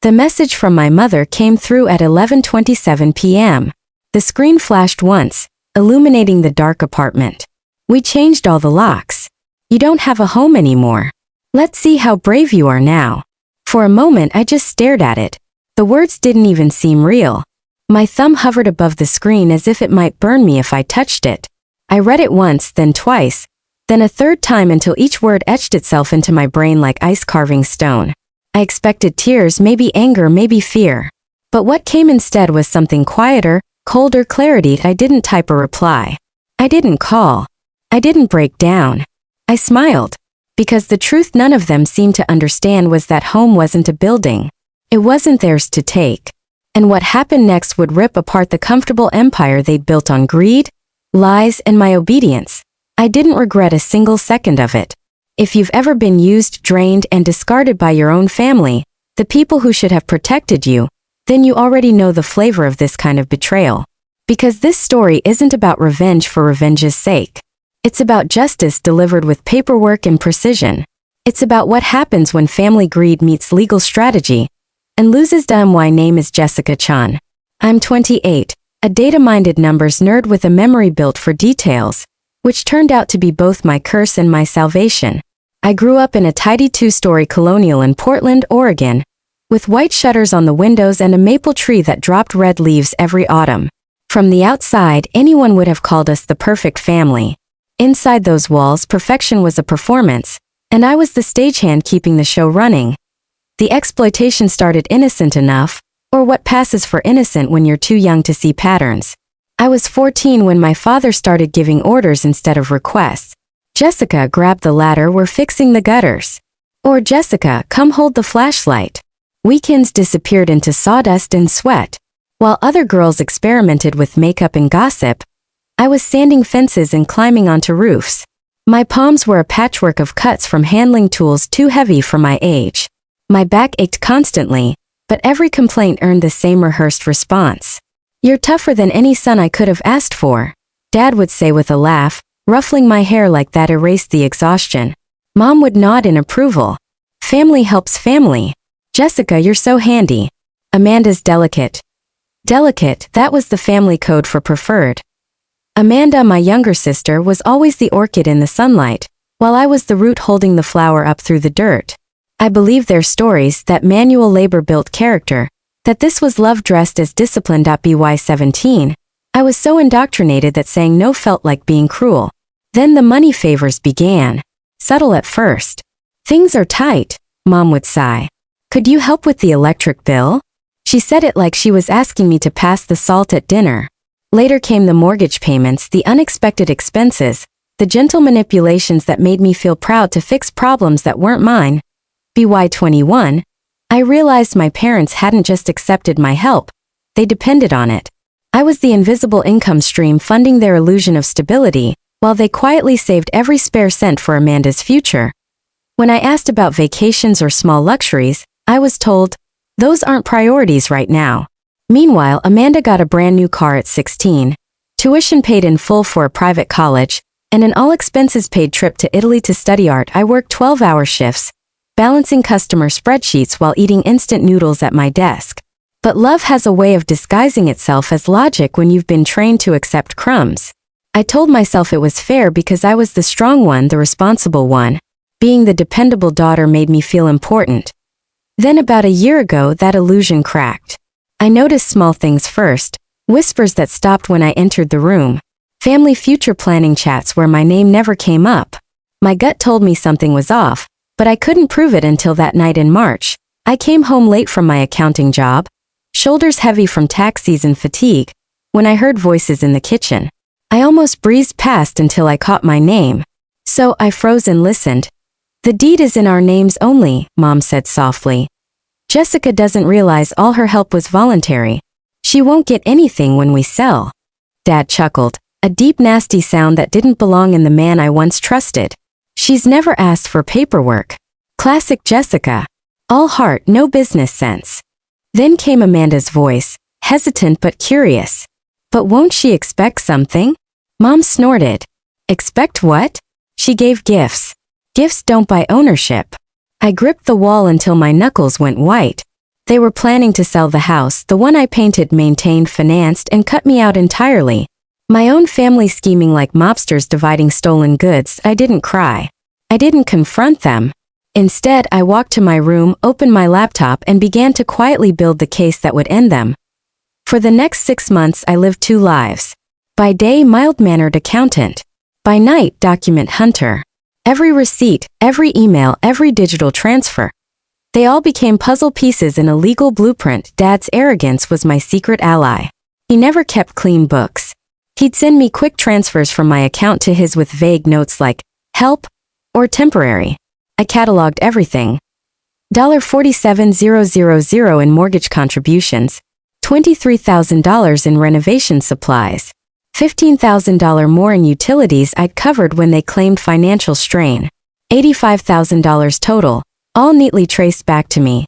The message from my mother came through at 11:27 p.m. The screen flashed once, illuminating the dark apartment. We changed all the locks. You don't have a home anymore. Let's see how brave you are now. For a moment I just stared at it. The words didn't even seem real. My thumb hovered above the screen as if it might burn me if I touched it. I read it once, then twice, then a third time until each word etched itself into my brain like ice carving stone. I expected tears, maybe anger, maybe fear. But what came instead was something quieter, colder clarity. I didn't type a reply. I didn't call. I didn't break down. I smiled. Because the truth none of them seemed to understand was that home wasn't a building. It wasn't theirs to take. And what happened next would rip apart the comfortable empire they'd built on greed, lies, and my obedience. I didn't regret a single second of it. If you've ever been used, drained, and discarded by your own family, the people who should have protected you, then you already know the flavor of this kind of betrayal. Because this story isn't about revenge for revenge's sake. It's about justice delivered with paperwork and precision. It's about what happens when family greed meets legal strategy and loses. My name is Jessica Chan. I'm 28, a data-minded numbers nerd with a memory built for details, which turned out to be both my curse and my salvation. I grew up in a tidy 2-story colonial in Portland, Oregon, with white shutters on the windows and a maple tree that dropped red leaves every autumn. From the outside, anyone would have called us the perfect family. Inside those walls, perfection was a performance, and I was the stagehand keeping the show running. The exploitation started innocent enough, or what passes for innocent when you're too young to see patterns. I was 14 when my father started giving orders instead of requests. Jessica, grab the ladder, we're fixing the gutters. Or Jessica, come hold the flashlight. Weekends disappeared into sawdust and sweat. While other girls experimented with makeup and gossip, I was sanding fences and climbing onto roofs. My palms were a patchwork of cuts from handling tools too heavy for my age. My back ached constantly, but every complaint earned the same rehearsed response. You're tougher than any son I could have asked for, Dad would say with a laugh, ruffling my hair like that erased the exhaustion. Mom would nod in approval. Family helps family. Jessica, you're so handy. Amanda's delicate. Delicate, that was the family code for preferred. Amanda, my younger sister, was always the orchid in the sunlight, while I was the root holding the flower up through the dirt. I believe their stories, that manual labor built character, that this was love dressed as discipline. By 17, I was so indoctrinated that saying no felt like being cruel. Then the money favors began. Subtle at first. Things are tight, Mom would sigh. Could you help with the electric bill? She said it like she was asking me to pass the salt at dinner. Later came the mortgage payments, the unexpected expenses, the gentle manipulations that made me feel proud to fix problems that weren't mine. By 21, I realized my parents hadn't just accepted my help, they depended on it. I was the invisible income stream funding their illusion of stability, while they quietly saved every spare cent for Amanda's future. When I asked about vacations or small luxuries, I was told, those aren't priorities right now. Meanwhile, Amanda got a brand new car at 16, tuition paid in full for a private college, and an all-expenses-paid trip to Italy to study art. I worked 12-hour shifts, balancing customer spreadsheets while eating instant noodles at my desk. But love has a way of disguising itself as logic when you've been trained to accept crumbs. I told myself it was fair because I was the strong one, the responsible one. Being the dependable daughter made me feel important. Then about a year ago, that illusion cracked. I noticed small things first, whispers that stopped when I entered the room, family future planning chats where my name never came up. My gut told me something was off, but I couldn't prove it until that night in March. I came home late from my accounting job, shoulders heavy from tax season fatigue, when I heard voices in the kitchen. I almost breezed past until I caught my name. So I froze and listened. The deed is in our names only, Mom said softly. Jessica doesn't realize all her help was voluntary. She won't get anything when we sell. Dad chuckled, a deep nasty sound that didn't belong in the man I once trusted. She's never asked for paperwork. Classic Jessica. All heart, no business sense. Then came Amanda's voice, hesitant but curious. But won't she expect something? Mom snorted. Expect what? She gave gifts. Gifts don't buy ownership. I gripped the wall until my knuckles went white. They were planning to sell the house, the one I painted, maintained, financed, and cut me out entirely. My own family scheming like mobsters dividing stolen goods. I didn't cry. I didn't confront them. Instead, I walked to my room, opened my laptop, and began to quietly build the case that would end them. For the next 6 months, I lived 2 lives. By day, mild-mannered accountant. By night, document hunter. Every receipt, every email, every digital transfer. They all became puzzle pieces in a legal blueprint. Dad's arrogance was my secret ally. He never kept clean books. He'd send me quick transfers from my account to his with vague notes like, help, or temporary. I cataloged everything. $47,000 in mortgage contributions, $23,000 in renovation supplies, $15,000 more in utilities I'd covered when they claimed financial strain, $85,000 total, all neatly traced back to me.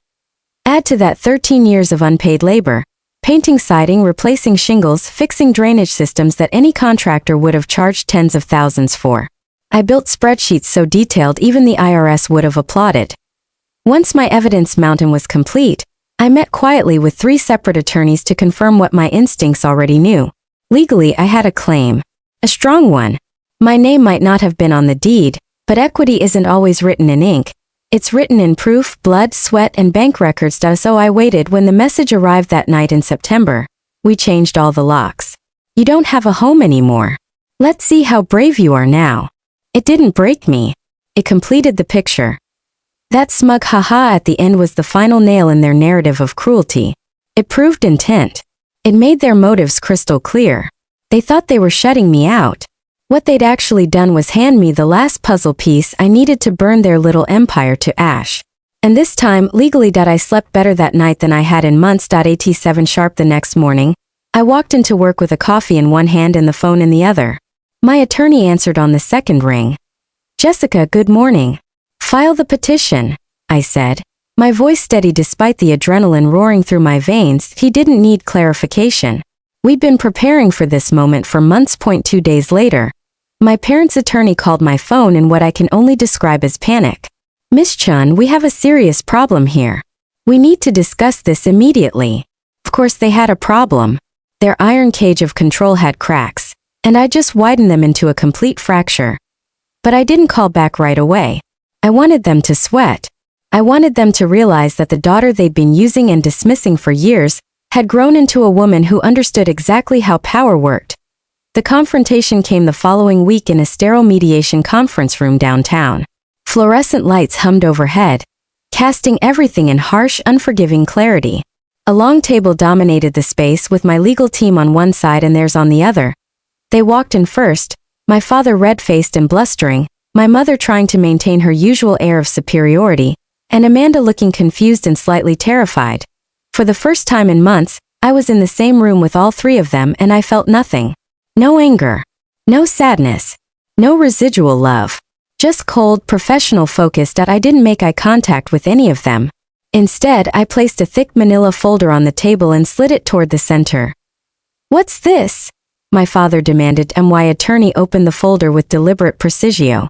Add to that 13 years of unpaid labor, painting siding, replacing shingles, fixing drainage systems that any contractor would have charged tens of thousands for. I built spreadsheets so detailed even the IRS would have applauded. Once my evidence mountain was complete, I met quietly with 3 separate attorneys to confirm what my instincts already knew. Legally, I had a claim. A strong one. My name might not have been on the deed, but equity isn't always written in ink. It's written in proof, blood, sweat, and bank records. So I waited. When the message arrived that night in September, we changed all the locks. You don't have a home anymore. Let's see how brave you are now. It didn't break me. It completed the picture. That smug haha at the end was the final nail in their narrative of cruelty. It proved intent. It made their motives crystal clear. They thought they were shutting me out. What they'd actually done was hand me the last puzzle piece I needed to burn their little empire to ash. And this time, legally, I slept better that night than I had in months. At 7 sharp the next morning, I walked into work with a coffee in one hand and the phone in the other. My attorney answered on the second ring. Jessica, good morning. File the petition, I said. My voice steady despite the adrenaline roaring through my veins. He didn't need clarification. We'd been preparing for this moment for months. 2 days later, my parents' attorney called my phone in what I can only describe as panic. Miss Chun, we have a serious problem here. We need to discuss this immediately. Of course they had a problem. Their iron cage of control had cracks, and I just widened them into a complete fracture. But I didn't call back right away. I wanted them to sweat. I wanted them to realize that the daughter they'd been using and dismissing for years had grown into a woman who understood exactly how power worked. The confrontation came the following week in a sterile mediation conference room downtown. Fluorescent lights hummed overhead, casting everything in harsh, unforgiving clarity. A long table dominated the space with my legal team on one side and theirs on the other. They walked in first, my father red-faced and blustering, my mother trying to maintain her usual air of superiority, and Amanda looking confused and slightly terrified. For the first time in months, I was in the same room with all 3 of them and I felt nothing. No anger. No sadness. No residual love. Just cold, professional focus. I didn't make eye contact with any of them. Instead, I placed a thick manila folder on the table and slid it toward the center. What's this? My father demanded, and my attorney opened the folder with deliberate precision.